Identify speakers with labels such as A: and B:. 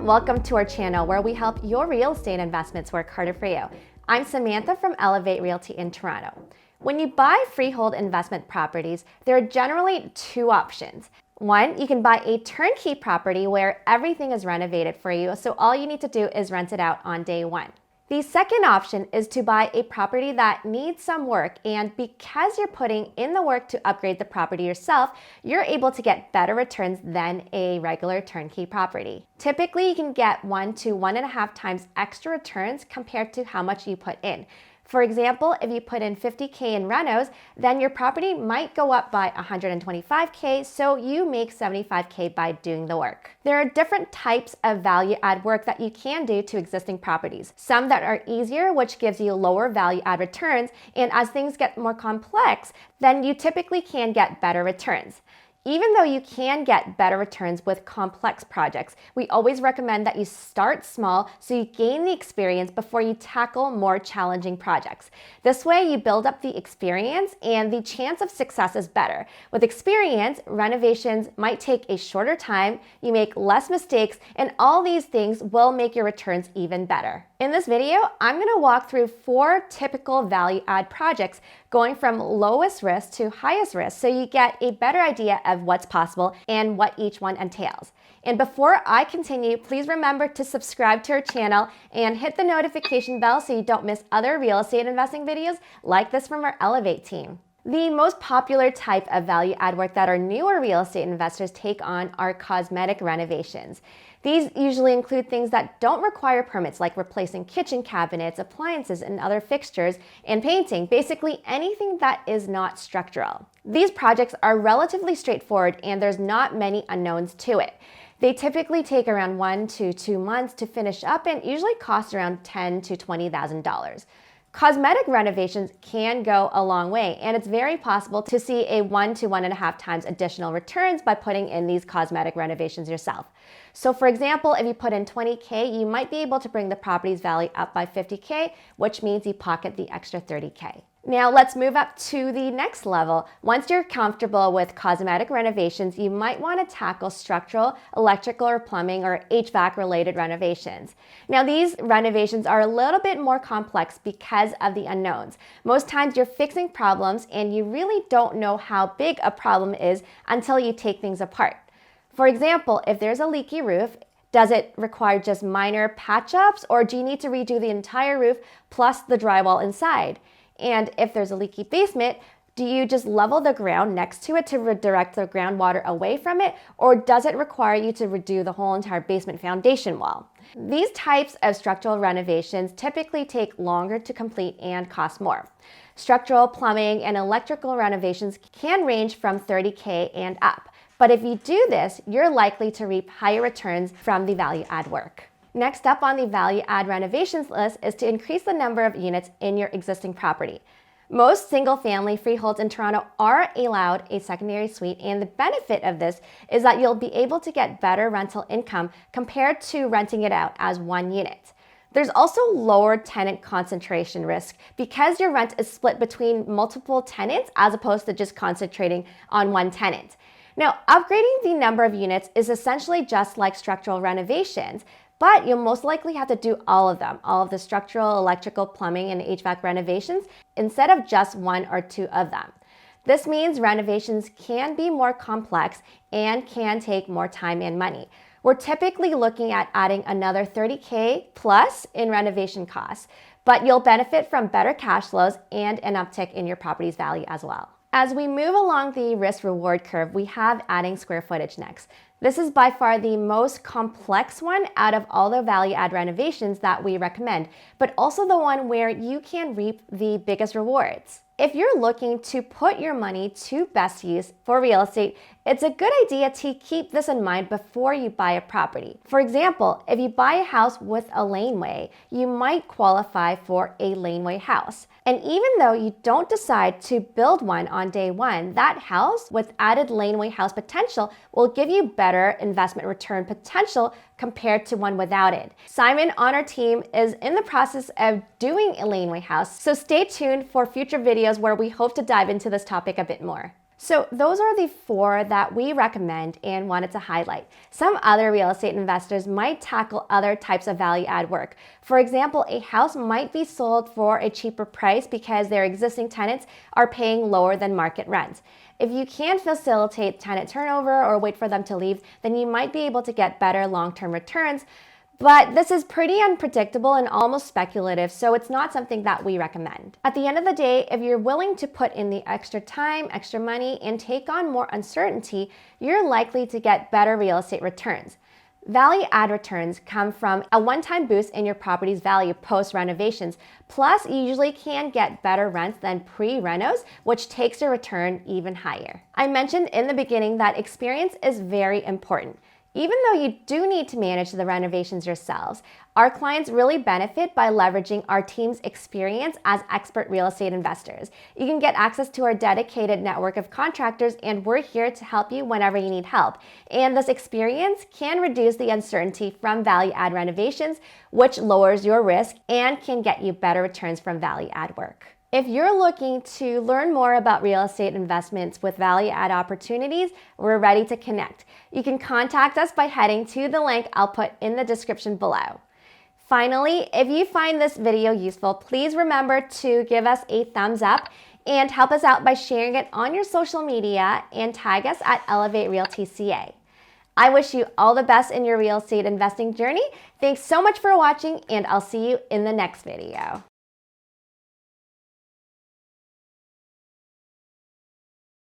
A: everyone, welcome to our channel where we help your real estate investments work harder for you. I'm Samantha from Elevate Realty in Toronto. When you buy freehold investment properties, there are generally two options. One, you can buy a turnkey property where everything is renovated for you, so all you need to do is rent it out on day one. The second option is to buy a property that needs some work, and because you're putting in the work to upgrade the property yourself, you're able to get better returns than a regular turnkey property. Typically, you can get 1 to 1.5 times extra returns compared to how much you put in. For example, if you put in $50K in renos, then your property might go up by $125K, so you make $75K by doing the work. There are different types of value add work that you can do to existing properties. Some that are easier, which gives you lower value add returns, and as things get more complex, then you typically can get better returns. Even though you can get better returns with complex projects, we always recommend that you start small so you gain the experience before you tackle more challenging projects. This way, you build up the experience and the chance of success is better. With experience, renovations might take a shorter time, you make less mistakes, and all these things will make your returns even better. In this video, I'm going to walk through 4 typical value add projects going from lowest risk to highest risk so you get a better idea of what's possible and what each one entails. And before I continue, please remember to subscribe to our channel and hit the notification bell so you don't miss other real estate investing videos like this from our Elevate team. The most popular type of value add work that our newer real estate investors take on are cosmetic renovations. These usually include things that don't require permits, like replacing kitchen cabinets, appliances, and other fixtures, and painting, basically anything that is not structural. These projects are relatively straightforward and there's not many unknowns to it. They typically take around 1 to 2 months to finish up and usually cost around $10,000 to $20,000. Cosmetic renovations can go a long way, and it's very possible to see a 1 to 1.5 times additional returns by putting in these cosmetic renovations yourself. So for example, if you put in $20K, you might be able to bring the property's value up by $50K, which means you pocket the extra $30K. Now let's move up to the next level. Once you're comfortable with cosmetic renovations, you might want to tackle structural, electrical, or plumbing, or HVAC related renovations. Now these renovations are a little bit more complex because of the unknowns. Most times you're fixing problems and you really don't know how big a problem is until you take things apart. For example, if there's a leaky roof, does it require just minor patch-ups, or do you need to redo the entire roof plus the drywall inside? And if there's a leaky basement, do you just level the ground next to it to redirect the groundwater away from it, or does it require you to redo the whole entire basement foundation wall? These types of structural renovations typically take longer to complete and cost more. Structural, plumbing, and electrical renovations can range from $30K and up. But if you do this, you're likely to reap higher returns from the value add work. Next up on the value add renovations list is to increase the number of units in your existing property. Most single-family freeholds in Toronto are allowed a secondary suite, and the benefit of this is that you'll be able to get better rental income compared to renting it out as one unit. There's also lower tenant concentration risk because your rent is split between multiple tenants as opposed to just concentrating on one tenant. Now, upgrading the number of units is essentially just like structural renovations, but you'll most likely have to do all of them, all of the structural, electrical, plumbing, and HVAC renovations, instead of just 1 or 2 of them. This means renovations can be more complex and can take more time and money. We're typically looking at adding another $30K plus in renovation costs, but you'll benefit from better cash flows and an uptick in your property's value as well. As we move along the risk-reward curve, we have adding square footage next. This is by far the most complex one out of all the value add renovations that we recommend, but also the one where you can reap the biggest rewards. If you're looking to put your money to best use for real estate, it's a good idea to keep this in mind before you buy a property. For example, if you buy a house with a laneway, you might qualify for a laneway house. And even though you don't decide to build one on day one, that house with added laneway house potential will give you better investment return potential compared to one without it. Simon on our team is in the process of doing a laneway house, so stay tuned for future videos where we hope to dive into this topic a bit more. So those are the 4 that we recommend and wanted to highlight. Some other real estate investors might tackle other types of value add work. For example, a house might be sold for a cheaper price because their existing tenants are paying lower than market rent. If you can't facilitate tenant turnover or wait for them to leave, then you might be able to get better long-term returns. But this is pretty unpredictable and almost speculative, so it's not something that we recommend. At the end of the day, if you're willing to put in the extra time, extra money, and take on more uncertainty, you're likely to get better real estate returns. Value add returns come from a one-time boost in your property's value post-renovations, plus you usually can get better rents than pre-renos, which takes your return even higher. I mentioned in the beginning that experience is very important. Even though you do need to manage the renovations yourselves, our clients really benefit by leveraging our team's experience as expert real estate investors. You can get access to our dedicated network of contractors, and we're here to help you whenever you need help. And this experience can reduce the uncertainty from value add renovations, which lowers your risk and can get you better returns from value add work. If you're looking to learn more about real estate investments with value add opportunities, we're ready to connect. You can contact us by heading to the link I'll put in the description below. Finally, if you find this video useful, please remember to give us a thumbs up and help us out by sharing it on your social media and tag us at Elevate Realty CA. I wish you all the best in your real estate investing journey. Thanks so much for watching, and I'll see you in the next video.